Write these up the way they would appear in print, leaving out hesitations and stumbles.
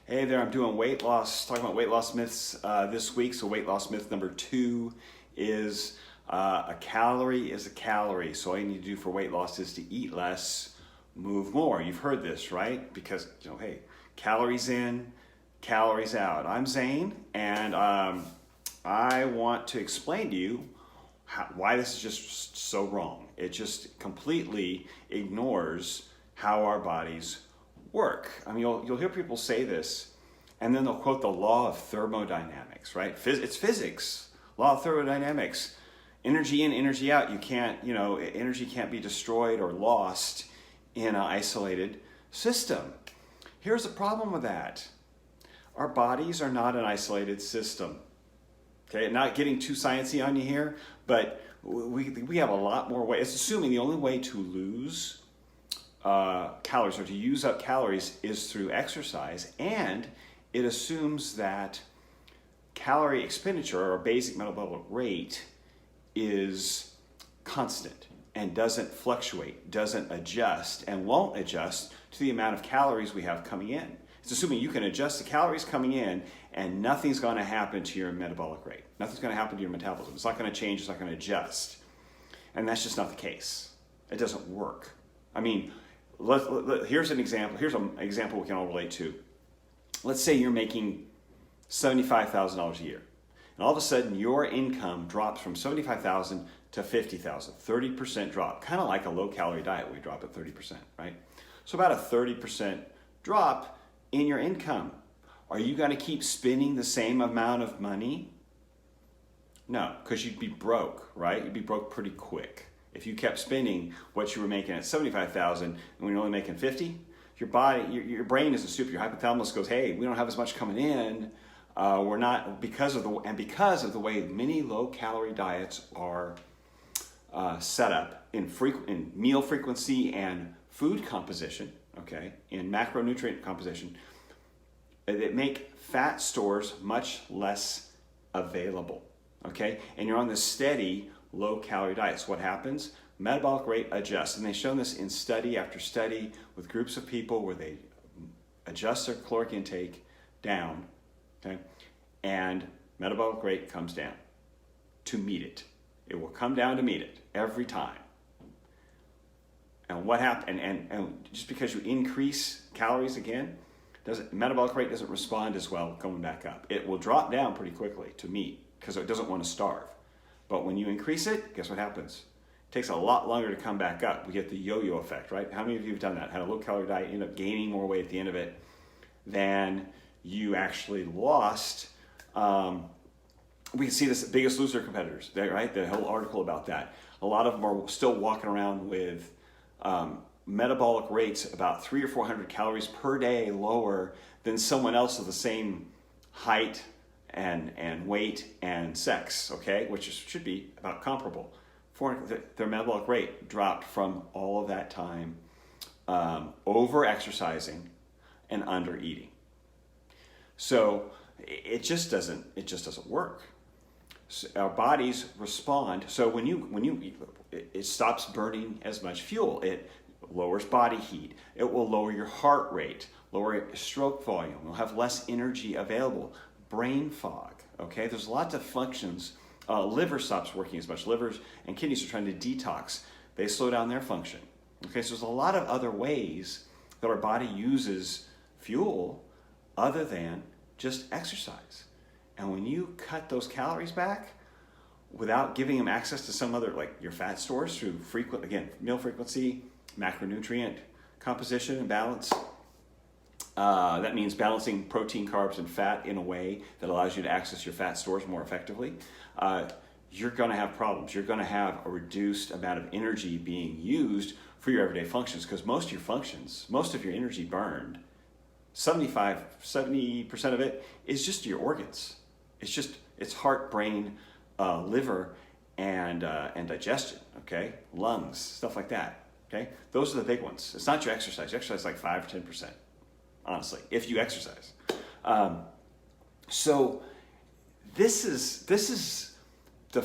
Hey there, I'm doing weight loss, talking about weight loss myths this week. So weight loss myth number 2 is a calorie is a calorie. So all you need to do for weight loss is to eat less, move more. You've heard this, right? Because, hey, calories in, calories out. I'm Zane, and I want to explain to you why this is just so wrong. It just completely ignores how our bodies work. I mean, you'll hear people say this, and then they'll quote the law of thermodynamics, right? It's physics, law of thermodynamics. Energy in, energy out. You can't, energy can't be destroyed or lost in an isolated system. Here's the problem with that. Our bodies are not an isolated system. Okay, not getting too sciencey on you here, but we have a lot more ways. It's assuming the only way to lose calories or to use up calories is through exercise, and it assumes that calorie expenditure or basic metabolic rate is constant and doesn't fluctuate, doesn't adjust, and won't adjust to the amount of calories we have coming in. It's assuming you can adjust the calories coming in and nothing's going to happen to your metabolic rate. Nothing's going to happen to your metabolism. It's not going to change. It's not going to adjust. And that's just not the case. It doesn't work. I mean, here's an example. Here's an example we can all relate to. Let's say you're making $75,000 a year. And all of a sudden, your income drops from $75,000 to $50,000. 30% drop. Kind of like a low-calorie diet where we drop at 30%, right? So about a 30% drop in your income. Are you going to keep spending the same amount of money? No, because you'd be broke, right? You'd be broke pretty quick. If you kept spending what you were making at $75,000 and when you're only making $50,000, your body, your brain isn't stupid. Your hypothalamus goes, hey, we don't have as much coming in. We're not, because of the way many low-calorie diets are set up in meal frequency and food composition, okay, in macronutrient composition, they make fat stores much less available, okay? And you're on this steady low-calorie diet. So what happens? Metabolic rate adjusts, and they've shown this in study after study with groups of people where they adjust their caloric intake down, okay, and metabolic rate comes down to meet it. It will come down to meet it every time. And what happens? And just because you increase calories again, metabolic rate doesn't respond as well coming back up. It will drop down pretty quickly to meet because it doesn't want to starve. But when you increase it, guess what happens? It takes a lot longer to come back up. We get the yo-yo effect, right? How many of you have done that? Had a low-calorie diet, end up gaining more weight at the end of it than you actually lost. We can see this at Biggest Loser competitors, right? The whole article about that. A lot of them are still walking around with metabolic rates about 300 or 400 calories per day lower than someone else of the same height and weight and sex, okay, which should be about comparable. Their metabolic rate dropped from all of that time over exercising and under eating. So it just doesn't work. So our bodies respond. So when you eat, it stops burning as much fuel. It lowers body heat. It will lower your heart rate, lower stroke volume. You'll have less energy available. Brain fog. Okay, there's lots of functions. Liver stops working as much. Livers and kidneys are trying to detox. They slow down their function. Okay, so there's a lot of other ways that our body uses fuel other than just exercise. And when you cut those calories back without giving them access to some other, like your fat stores through meal frequency, macronutrient composition and balance, that means balancing protein, carbs, and fat in a way that allows you to access your fat stores more effectively, you're going to have problems. You're going to have a reduced amount of energy being used for your everyday functions because most of your energy burned, 70% of it is just your organs. It's heart, brain, liver, and digestion, okay? Lungs, stuff like that, okay? Those are the big ones. It's not your exercise. Your exercise is like 5 or 10%, honestly, if you exercise. So this is the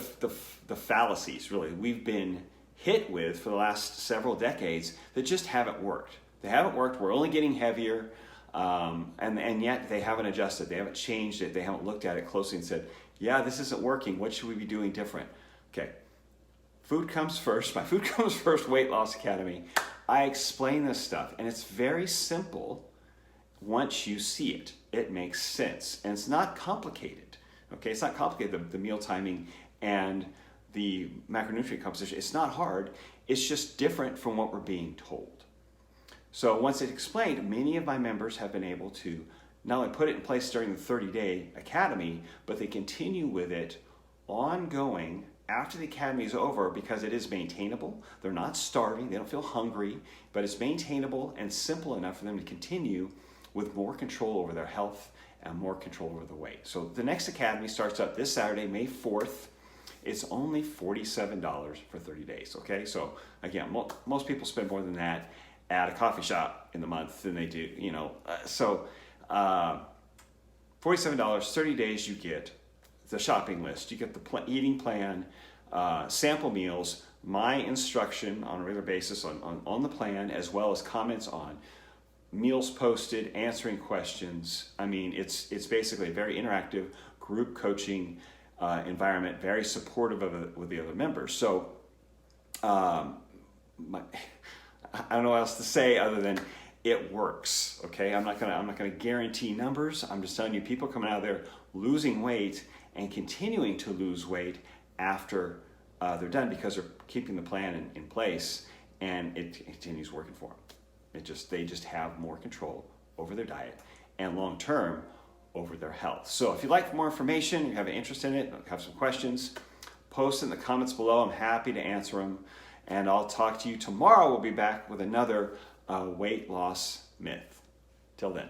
fallacies, really, we've been hit with for the last several decades that just haven't worked. They haven't worked. We're only getting heavier. And yet they haven't adjusted, they haven't changed it, they haven't looked at it closely and said, yeah, this isn't working, what should we be doing different? Okay, food comes first, my Food Comes First Weight Loss Academy. I explain this stuff, and it's very simple. Once you see it, it makes sense, and it's not complicated. Okay, it's not complicated, the meal timing and the macronutrient composition. It's not hard, it's just different from what we're being told. So once it's explained, many of my members have been able to not only put it in place during the 30-day academy, but they continue with it ongoing after the academy is over, because it is maintainable. They're not starving, they don't feel hungry, but it's maintainable and simple enough for them to continue with more control over their health and more control over the weight. So the next academy starts up this Saturday, May 4th. It's only $47 for 30 days, okay? So again, most people spend more than that at a coffee shop in the month than they do, $47, 30 days, you get the shopping list, you get the eating plan, sample meals, my instruction on a regular basis on the plan, as well as comments on meals posted, answering questions. I mean, it's basically a very interactive group coaching environment, very supportive with the other members. So I don't know what else to say other than it works. Okay, I'm not gonna guarantee numbers. I'm just telling you, people coming out of there losing weight and continuing to lose weight after they're done, because they're keeping the plan in place, and it continues working for them. They just have more control over their diet and long term over their health. So if you'd like more information, you have an interest in it, have some questions, post in the comments below. I'm happy to answer them, and I'll talk to you tomorrow. We'll be back with another weight loss myth. Till then.